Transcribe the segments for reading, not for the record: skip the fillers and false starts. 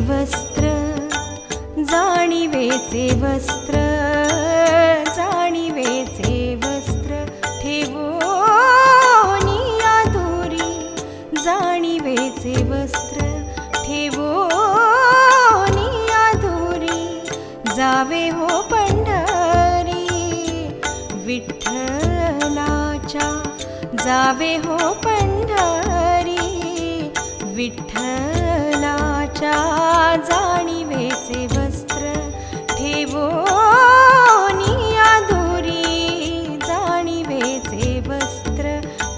वस्त्र जाणीवेचे वस्त्र जाणीवेचे वस्त्र ठेवोनी आधुरी जाणीवेचे वस्त्र ठेवोनी आधुरी जावे हो पंढरी विठ्ठलाच्या जावे हो पंढरी विठ्ठलाच्या जाणीवेचे वस्त्र ठेवोनी आधुरी जाणीवेचे वस्त्र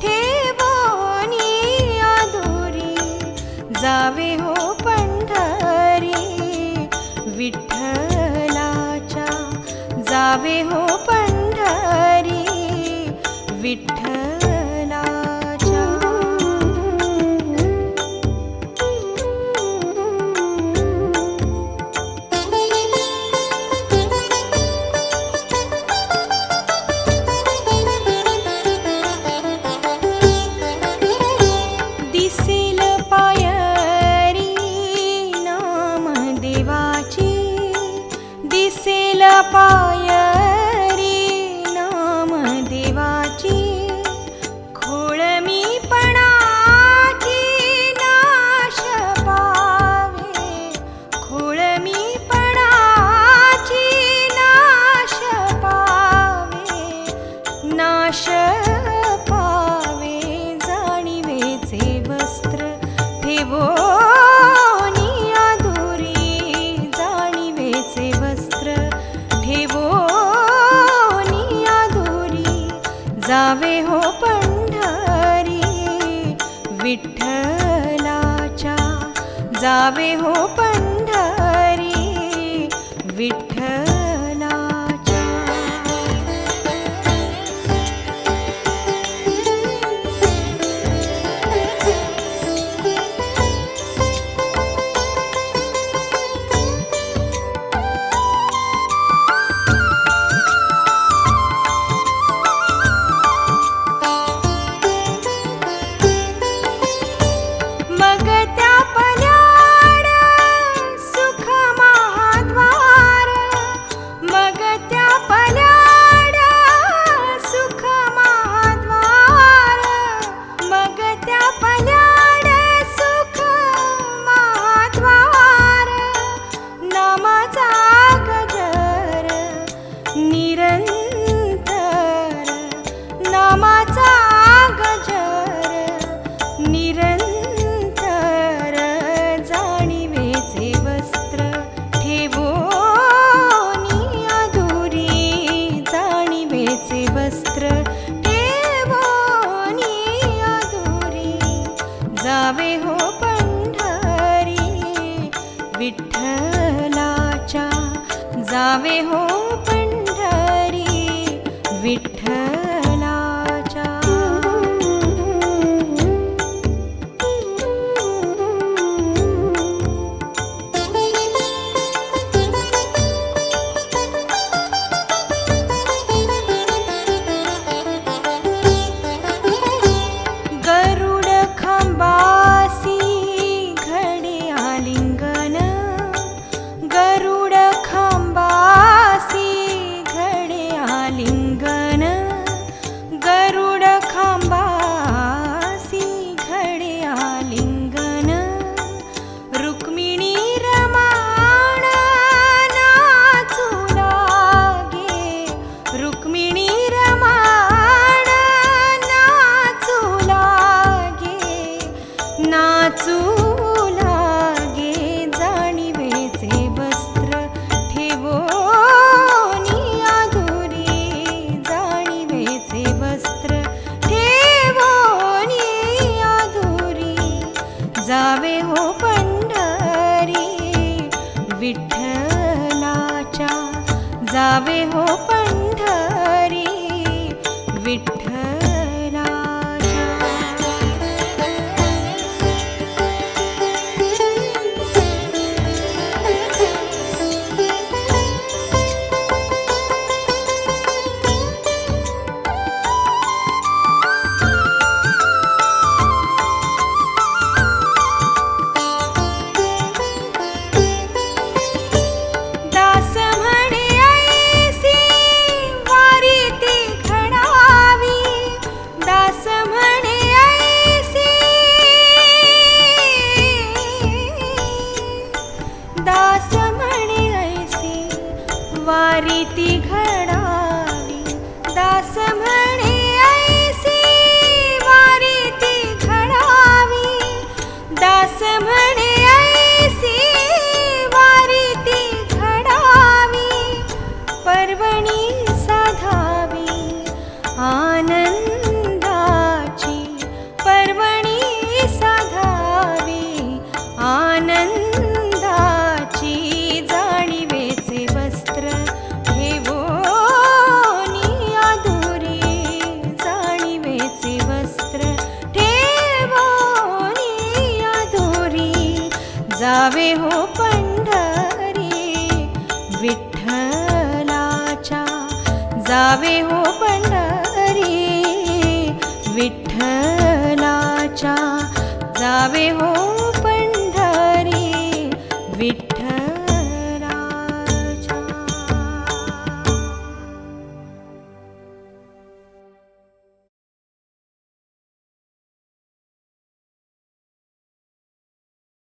ठेवोनी आधुरी जावे हो पंढरी विठ्ठलाच्या जावे हो पंढरी विठ्ठलाच्या दिसेल पायरी नामदेवाची दिसेल पायरी नामदेवाची खोळमीपणाची नाश पावे खोळमीपणाची नाश पावे नाश पावे जाणीवेचे वस्त्र ठेवोनी आधुरी जाणीवेचे वस्त्र ठेवोनी आधुरी जावे हो पंढरी विठ्ठलाच्या जावे हो पंढरी विठ्ठलाच्या मग त्या पल्याड सुख महाद्वार मग त्या पल्याड सुख महाद्वार मग त्या पल्याड सुख महाद्वार नामाचा गजर निरंतर नामाचा गजर निरंतर जाणीवेचे वस्त्र ठेवोनी आधुरी जाणीवेचे वस्त्र ठेवोनी आधुरी जावे हो पंढरी विठ्ठलाच्या जावे हो पंढरी विठ्ठलाच्या गरुड खांबासी घडे आलिंगन गरुड खांबासी घडे आलिंगन गरुड खांबासी घडे आलिंगन रुक्मिणी रमाण नाचू लागे रुक्मिणी रमाण नाचू लागे नाचू लागे जाणीवेचे वस्त्र ठेवोनी आधुरी जाणीवेचे वस्त्र ठेवोनी आधुरी जावे हो पंढरी विठ्ठल जावे हो पंढरी विठ्ठलाच्या. वारीती घडावी दास म्हणे ऐसी वारीती घडावी दास म्हणे ऐसी वारीती घडावी पर्वणी साधावी आनंदाची पर्वणी साधावी आनंदाची जाणीवेचे वस्त्र ठेवोनी आधुरी जाणीवेचे वस्त्र ठेवोनी आधुरी जावे हो पंढरी विठ्ठलाच्या जावे हो पंढरी विठ्ठलाच्या जावे हो